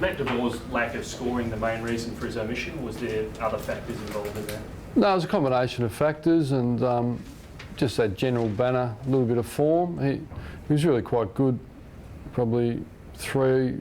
Matt de Boer's lack of scoring the main reason for his omission, or was there other factors involved in that? No, it was a combination of factors and just that general banner, a little bit of form. He was really quite good, probably 3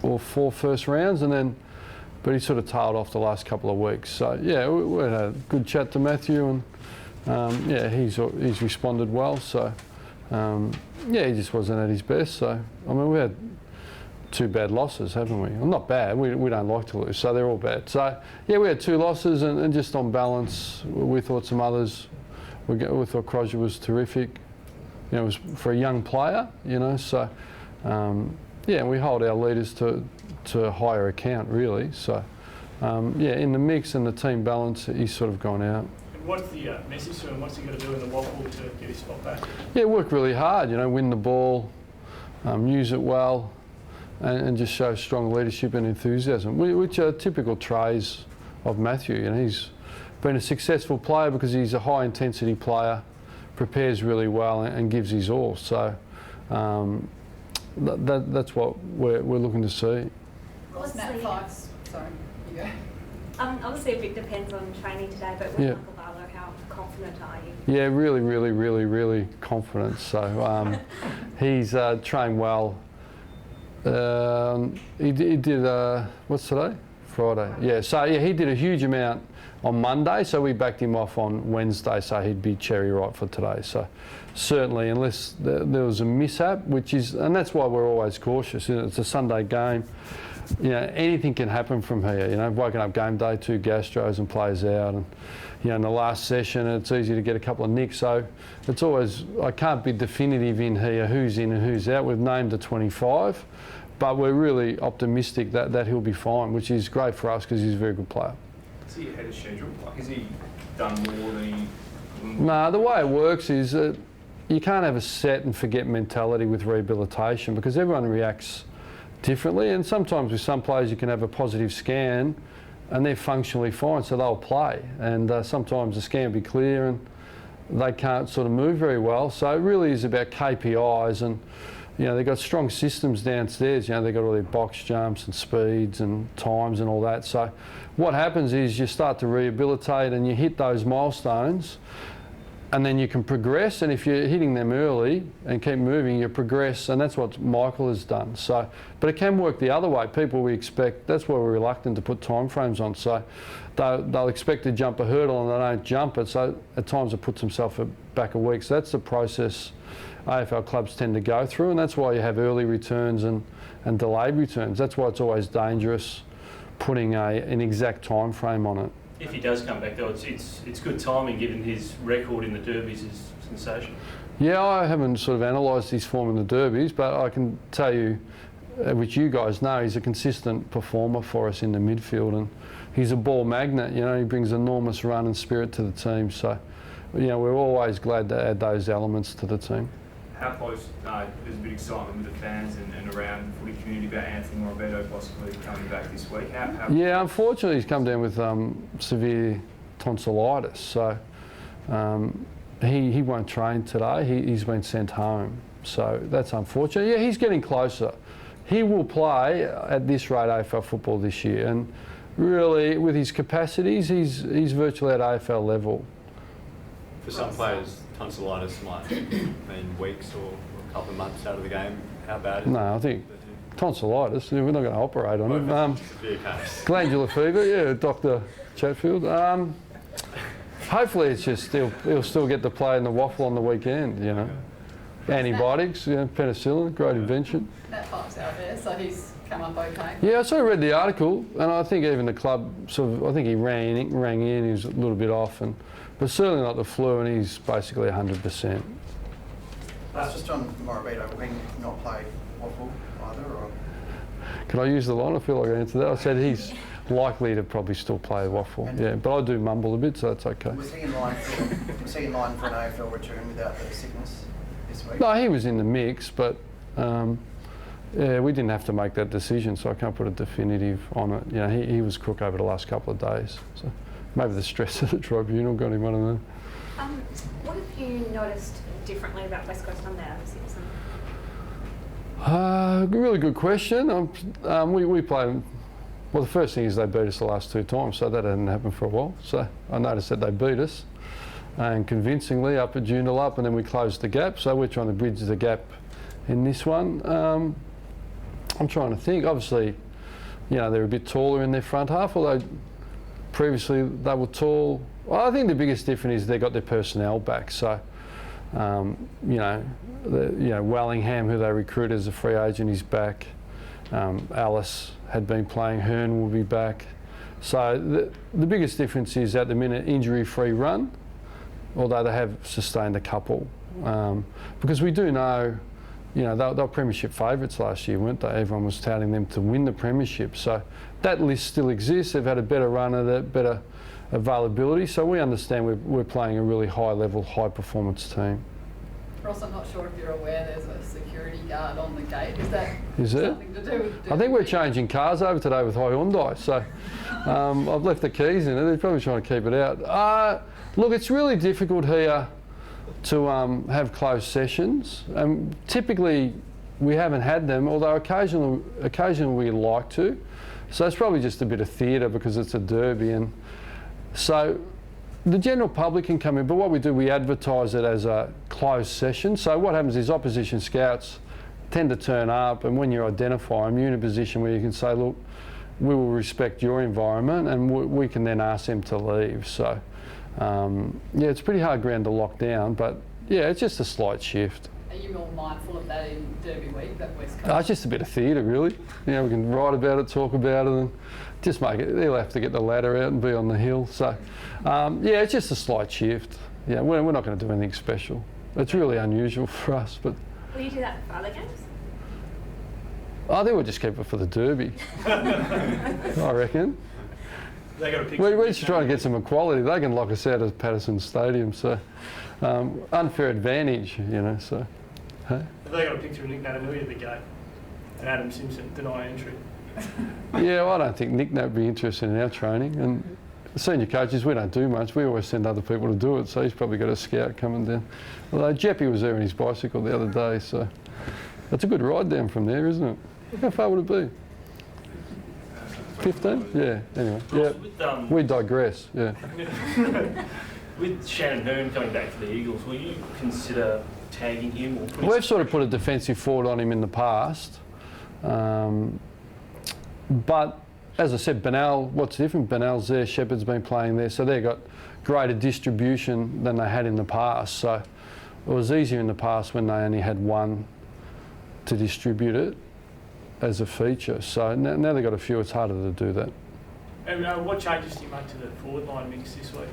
or 4 first rounds, but he sort of tailed off the last couple of weeks. So yeah, we had a good chat to Matthew, and yeah, he's responded well. So yeah, he just wasn't at his best. So I mean, we had 2 bad losses, haven't we? Well, not bad. We don't like to lose, so they're all bad. So yeah, we had 2 losses, and just on balance, we thought some others. We thought Crosby was terrific. You know, it was for a young player. You know, so yeah, we hold our leaders to a higher account, really. So yeah, in the mix and the team balance, he's sort of gone out. And what's the message to him? What's he got to do in the waffle to get his spot back? Yeah, work really hard. You know, win the ball, use it well, and just show strong leadership and enthusiasm, which are typical traits of Matthew. You know, he's been a successful player because he's a high intensity player, prepares really well and gives his all. So that's what we're looking to see. What's Matt Fyfe's? Sorry, you go. Obviously a bit depends on training today, but with Michael Barlow, how confident are you? Yeah, really confident. So he's trained well. He did, what's today? Friday. Yeah, so yeah, he did a huge amount on Monday, so we backed him off on Wednesday, so he'd be cherry ripe for today. So certainly, unless there was a mishap, and that's why we're always cautious. You know, it's a Sunday game. You know, anything can happen from here. You know, woken up game day, 2 gastros and players out, and you know, in the last session, it's easy to get a couple of nicks. So it's always, I can't be definitive in here who's in and who's out. We've named the 25, but we're really optimistic that he'll be fine, which is great for us because he's a very good player. Is he ahead of schedule? Like, has he done more than he? No, the way it works is that you can't have a set and forget mentality with rehabilitation because everyone reacts differently, and sometimes with some players you can have a positive scan and they're functionally fine, so they'll play, and sometimes the scan will be clear and they can't sort of move very well. So it really is about KPIs, and you know, they've got strong systems downstairs. You know, they've got all their box jumps and speeds and times and all that. So what happens is you start to rehabilitate and you hit those milestones, and then you can progress, and if you're hitting them early and keep moving, you progress, and that's what Michael has done. So, but it can work the other way. People we expect, that's why we're reluctant to put time frames on. So they'll expect to jump a hurdle and they don't jump it, so at times it puts themselves back a week. So that's the process AFL clubs tend to go through, and that's why you have early returns and delayed returns. That's why it's always dangerous putting an exact time frame on it. If he does come back, though, it's good timing given his record in the Derbies is sensational. Yeah, I haven't sort of analysed his form in the Derbies, but I can tell you, which you guys know, he's a consistent performer for us in the midfield, and he's a ball magnet. You know, he brings enormous run and spirit to the team. So, you know, we're always glad to add those elements to the team. How close, there's a bit of excitement with the fans and around the footy community about Anthony Morabito possibly coming back this week. Yeah, unfortunately he's come down with severe tonsillitis, so he won't train today. He's been sent home, so that's unfortunate. Yeah, he's getting closer. He will play at this rate AFL football this year, and really with his capacities, he's virtually at AFL level. For some players, tonsillitis might mean weeks or a couple of months out of the game. How bad is it? No, I think tonsillitis, we're not going to operate on it. Severe case. Glandular fever, yeah, Dr. Chatfield. Hopefully it's just he'll still get to play in the waffle on the weekend, you know. Antibiotics, you know, penicillin, great invention. Matt Fyfe's out there, so he's come up okay. Yeah, I sort of read the article, and I think even the club I think he rang in, he was a little bit off, but certainly not the flu, and he's basically 100%. That's just on Morabito, will he not play waffle either? Or? Can I use the line? I feel like I answered that. I said he's likely to probably still play waffle, yeah, but I do mumble a bit, so that's okay. Was he in line for an AFL return without the sickness this week? No, he was in the mix, but yeah, we didn't have to make that decision, so I can't put a definitive on it. You know, he was crook over the last couple of days, so maybe the stress of the tribunal got him, I don't know. What have you noticed differently about West Coast on the season? Really good question. We played. Well, the first thing is they beat us the last 2 times, so that hadn't happened for a while. So I noticed that they beat us, and convincingly up at Joondalup, and then we closed the gap. So we're trying to bridge the gap in this one. I'm trying to think. Obviously, they're a bit taller in their front half, although previously they were tall. Well, I think the biggest difference is they got their personnel back. So, Wellingham, who they recruited as a free agent, is back. Alice had been playing. Hearn will be back. So the biggest difference is at the minute injury-free run, although they have sustained a couple. Because we do know, they were premiership favourites last year, weren't they? Everyone was touting them to win the premiership. So that list still exists. They've had a better run of it, better availability. So we understand we're playing a really high-level, high-performance team. Ross, I'm not sure if you're aware there's a security guard on the gate. Is that there? something to do with... I think we're changing cars over today with Hyundai, so I've left the keys in it. They're probably trying to keep it out. Look, it's really difficult here to have closed sessions. Typically, we haven't had them, although occasionally we like to. So it's probably just a bit of theatre because it's a derby, and so the general public can come in, but what we do, we advertise it as a closed session. So what happens is opposition scouts tend to turn up, and when you identify them, you're in a position where you can say, look, we will respect your environment, and we can then ask them to leave. So, it's pretty hard ground to lock down, but yeah, it's just a slight shift. Are you more mindful of that in Derby week, that West Coast? It's just a bit of theatre, really. We can write about it, talk about it, and just make it. They'll have to get the ladder out and be on the hill. So, it's just a slight shift. Yeah, we're not going to do anything special. It's really unusual for us, but. Will you do that for other games? I think we'll just keep it for the Derby. I reckon. They got a picture. We're just trying to get some equality. They can lock us out of Patterson Stadium, so unfair advantage, So. Huh? Have they got a picture of Nick Natanui at the gate and Adam Simpson deny entry? Yeah, well, I don't think Nick would be interested in our training. And senior coaches, we don't do much. We always send other people to do it, so he's probably got a scout coming down. Although Jeppy was there on his bicycle the other day, so that's a good ride down from there, isn't it? How far would it be? 15? Yeah, anyway. Yeah. We digress, yeah. With Shannon Hearn coming back for the Eagles, will you consider tagging him? Or We've sort of put a defensive forward on him in the past. But as I said, Benal, what's different? Benal's there, Shepherd's been playing there, so they've got greater distribution than they had in the past. So it was easier in the past when they only had one to distribute it as a feature. So now they've got a few, it's harder to do that. And what changes do you make to the forward line mix this week?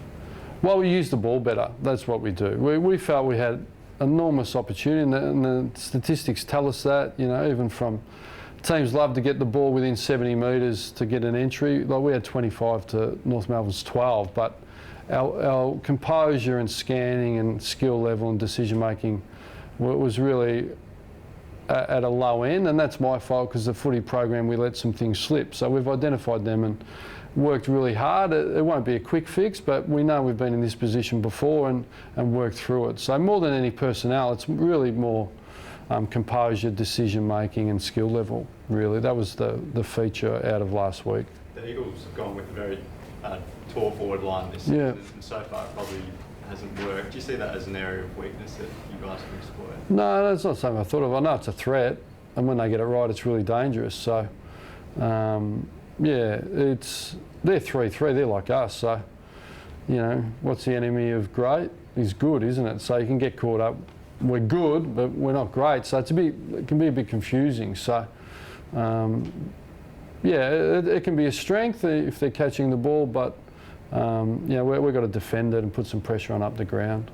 Well, we use the ball better. That's what we do. We felt we had enormous opportunity, and the statistics tell us that, even from teams love to get the ball within 70 metres to get an entry. Like we had 25 to North Melbourne's 12, but our composure and scanning and skill level and decision making was really at a low end, and that's my fault because the footy program we let some things slip. So we've identified them and worked really hard. It won't be a quick fix, but we know we've been in this position before and worked through it. So more than any personnel, it's really more composure, decision making and skill level, really. That was the feature out of last week. The Eagles have gone with a very tall forward line this season, and so far it probably hasn't worked. Do you see that as an area of weakness that you guys can exploit? No, that's not something I thought of. I know it's a threat, and when they get it right, it's really dangerous. So, they're 3-3, they're like us. So, what's the enemy of great? Is good, isn't it? So you can get caught up. We're good, but we're not great. So it can be a bit confusing. So, it can be a strength if they're catching the ball, but we've got to defend it and put some pressure on up the ground.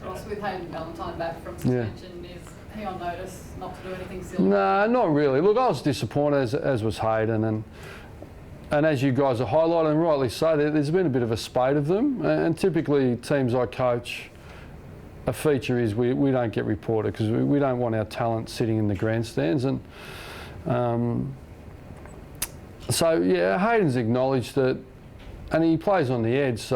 Ross, with Hayden Valentine back from suspension, is he on notice not to do anything silly? No, not really. Look, I was disappointed, as was Hayden, and as you guys are highlighting, and rightly so, there's been a bit of a spate of them, and typically teams I coach, a feature is we don't get reported because we don't want our talent sitting in the grandstands. And Hayden's acknowledged that, and he plays on the edge,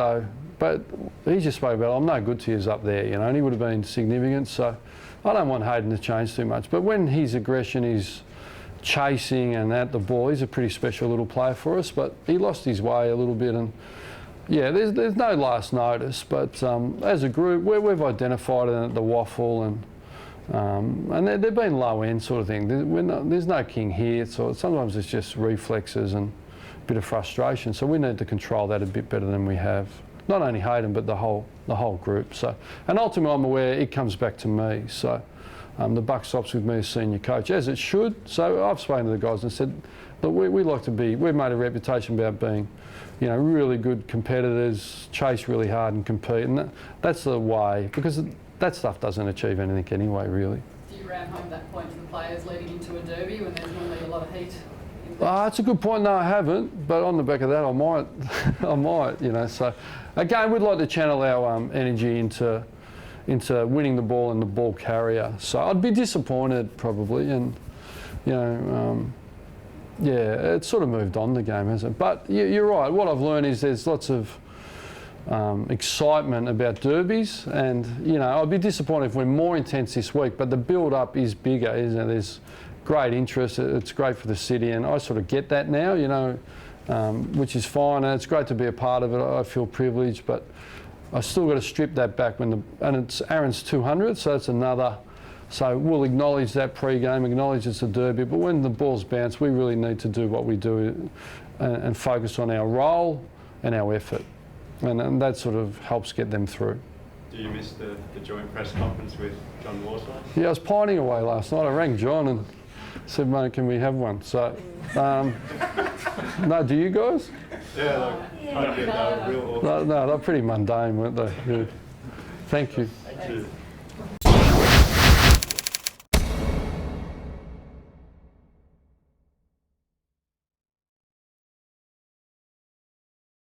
but he just spoke about, I'm no good to you up there, and he would have been significant. So I don't want Hayden to change too much. But when his aggression is chasing and that, the ball. He's a pretty special little player for us, but he lost his way a little bit. And yeah, there's no last notice, but as a group, we've identified it at the waffle, and they've been low end sort of thing. There's no king here, so sometimes it's just reflexes and a bit of frustration. So we need to control that a bit better than we have. Not only Hayden, but the whole group. So, and ultimately, I'm aware it comes back to me. So the buck stops with me as senior coach, as it should. So I've spoken to the guys and said, look, we like to be. We've made a reputation about being, really good competitors, chase really hard and compete, and that's the way, because that stuff doesn't achieve anything anyway, really. Do you ram home that point to the players leading into a derby when there's normally a lot of heat? That's a good point. No, I haven't, but on the back of that, I might. I might, So again, we'd like to channel our energy into winning the ball and the ball carrier. So I'd be disappointed probably, and yeah, it's sort of moved on, the game, hasn't it? But you're right. What I've learned is there's lots of excitement about derbies, and I'd be disappointed if we're more intense this week. But the build-up is bigger, isn't it? There's great interest. It's great for the city, and I sort of get that now, which is fine. And it's great to be a part of it. I feel privileged, but I still got to strip that back and it's Aaron's 200, so it's another. So we'll acknowledge that pre-game, acknowledge it's a derby, but when the ball's bounce, we really need to do what we do and focus on our role and our effort. And that sort of helps get them through. Do you miss the joint press conference with John Warsaw? Yeah, I was pining away last night. I rang John and said, mate, can we have one? So, no, do you guys? Yeah, real awesome. No, they're pretty mundane, weren't they? Yeah. Thank you. Thank you.